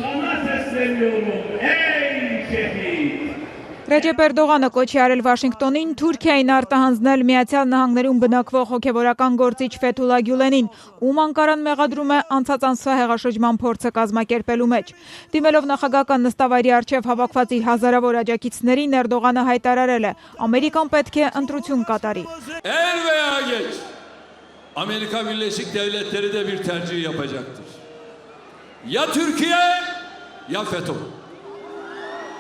Sana sesleniyorum ey şehit. Ռեջեփ Էրդողանը կոչի արել Վաշինգտոնին Թուրքիային արտահանձնել Միացյալ Նահանգներում բնակվող հոգևորական գործիչ Ֆեթուլա Գյուլենին, ում Անկարան մեղադրում է անցած ամսվա հեղաշրջման փորձը կազմակերպելու մեջ։ Դիմելով նախագահական նստավայրի առջև հավաքված իր հազարավոր աջակիցներին, Էրդողանը հայտարարել է. Ամերիկան պետք է ընտրություն կատարի։ Er veya geç Amerika Birleşik Devletleri de bir tercih yapacaktır. Ya Türkiye ya FETÖ.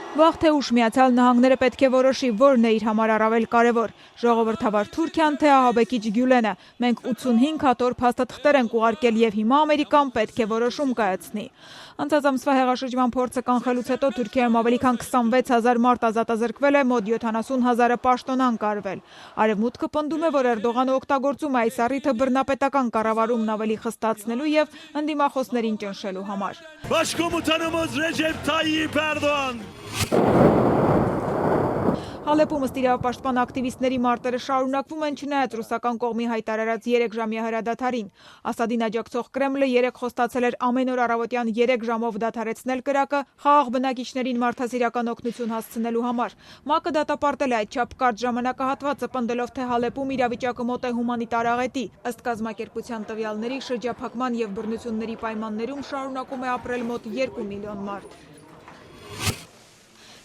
Վաղ թե ուշ Միացյալ Նահանգները պետք է որոշի, որն է իր համար առավել կարևոր՝ ժողովրդավար Թուրքիան, թե ահաբեկիչ Գյուլենը։ Մենք 85 հատոր փաստաթղթեր ենք ուղարկել եւ հիմա Ամերիկան պետք է որոշում կայացնի։ Անցած ամսվա հեղաշրջման փորձը կանխելուց հետո Թուրքիայում ավելի քան 26,000 մարդ ազատազրկվել է, մոտ 70,000-ը պաշտոնանկ արվել։ Արևմուտքը պնդում է, որ Էրդողանը օգտագործում է այս առիթը բռնապետական կառավարումն ավելի խստացնելու եւ ընդդիմախոսներին ճնշելու համար։ Başkomutanımız Recep Tayyip Erdoğan. Հալեպում ըստ իրավապաշտպան ակտիվիստների մարտերը շարունակվում են չնայած ռուսական կողմի հայտարարած 3-ժամյա հրադադարին։ Ասադին աջակցող Կրեմլը երեկ խոստացել էր ամեն օր առավոտյան 3 ժամով դադարեցնել կրակը խաղաղ բնակիչներին մարդասիրական օգնություն հասցնելու համար։ ՄԱԿ-ը դատապարտել է այդչափ կարճ ժամանակահատվածը, պնդելով, թե Հալեպում իրավիճակը մոտ է հումանիտար աղետի։ Ըստ կազմակերպության տվյալների, շրջափակման եւ բռնությունների պայմաններում շարունակում է ապրել մոտ 2 միլիոն մարդ։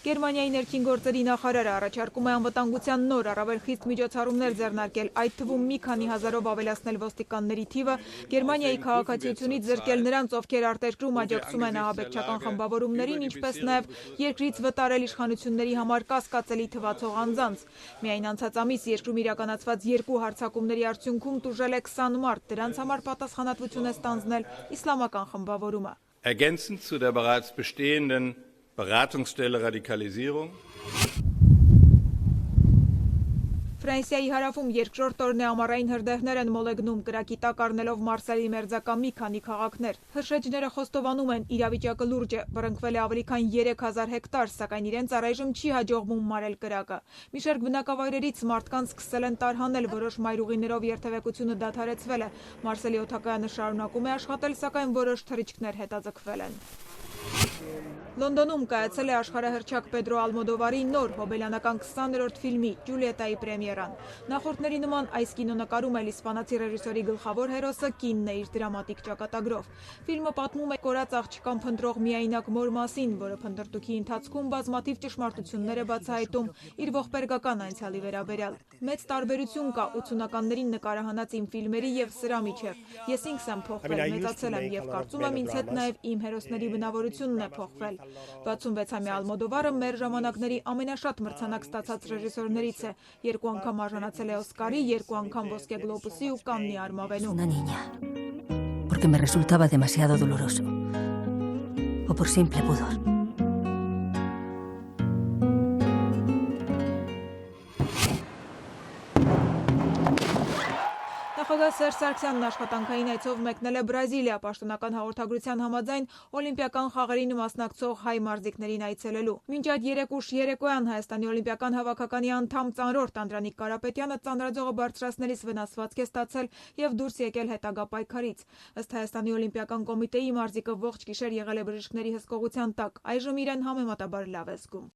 Գերմանիայի ներքին գործերի նախարարը առաջարկում է անվտանգության նոր առավել խիստ միջոցառումներ ձեռնարկել, այդ թվում մի քանի հազարով ավելացնել ոստիկանների թիվը, Գերմանիայի քաղաքացիությունից զրկել նրանց, ովքեր արտերկրում աջակցում են ահաբեկչական խմբավորումներին, ինչպես նաև երկրից վտարել իշխանությունների համար կասկածելի թվացող անձանց։ Միայն անցած ամիս երկրում իրականացված 2 հարձակումների արդյունքում տուժել է 20 մարդ, դրանց համար պատասխանատվություն է ստանձնել իսլամական խմբավորումը։ Ergänzend zu der bereits bestehenden Beratungsstelle Radikalisierung. Ֆրանսիայի հարավում երկրորդ օրն է ամառային հրդեհներ են մոլեգնում, կրակի տակ առնելով Մարսելի մերձակա մի քանի քաղաքներ։ Հրշեջները խոստովանում են, իրավիճակը լուրջ է, բռնկվել է ավելի քան 3000 հեկտար, սակայն իրենց առայժմ չի հաջողվում մարել կրակը։ Մի շարք բնակավայրերից մարդկանց սկսել են տարհանել, որոշ մայրուղիներով երթևեկությունը դադարեցվել է։ Մարսելի օդակայանը շարունակում է աշխատել, սակայն որոշ թռիչքներ հետաձգվել են։ Լոնդոնում կայացել է աշխարհահռչակ Պեդրո Ալմոդովարի նոր հոբելյանական 20-րդ ֆիլմի Ջուլիետայի պրեմիերան։ Նախորդների նման այս կինոնկարում էլ իսպանացի ռեժիսորի գլխավոր հերոսը կինն է իր դրամատիկ ճակատագրով։ Ֆիլմը պատմում է կորած աղջկան փնտրող միայնակ մոր մասին, որը փնտրտուքի ընթացքում բազմաթիվ ճշմարտություններ է բացահայտում իր ողբերգական անցյալի վերաբերյալ։ Մեծ տարբերություն կա 80-ականներին նկարահանած իմ ֆիլմերի եւ սրա միջև։ Ես ինքս եմ փոխվել, մեծացել եմ եւ կարծում եմ ինձ հետ նաեւ իմ հերոսների բնավորությունն է փոխվել։ 66-ամյա Ալմոդովարը մեր ժամանակների ամենաշատ մրցանակ ստացած ռեժիսորներից է։ 2 անգամ արժանացել է Օսկարի, 2 անգամ Ոսկե գլոբուսի ու Կաննի արմավենու։ Una niña, porque me resultaba demasiado doloroso, o por simple pudor. Նախագահ Սերժ Սարգսյանն աշխատանքային այցով մեկնել է Բրազիլիա, պաշտոնական հաղորդագրության համաձայն օլիմպիական խաղերին մասնակցող հայ մարզիկներին այցելելու։ Մինչ այդ երեկ ուշ երեկոյան Հայաստանի օլիմպիական հավաքականի անդամ ծանրորդ Անդրանիկ Կարապետյանը ծանրաձողը բարձրացնելիս վնասվածք է ստացել եւ դուրս եկել հետագա պայքարից։ Ըստ Հայաստանի օլիմպիական կոմիտեի մարզիկը ողջ գիշեր եղել է բժիշկների հսկողության տակ, այժմ իրեն համեմատաբար լավ է զգում։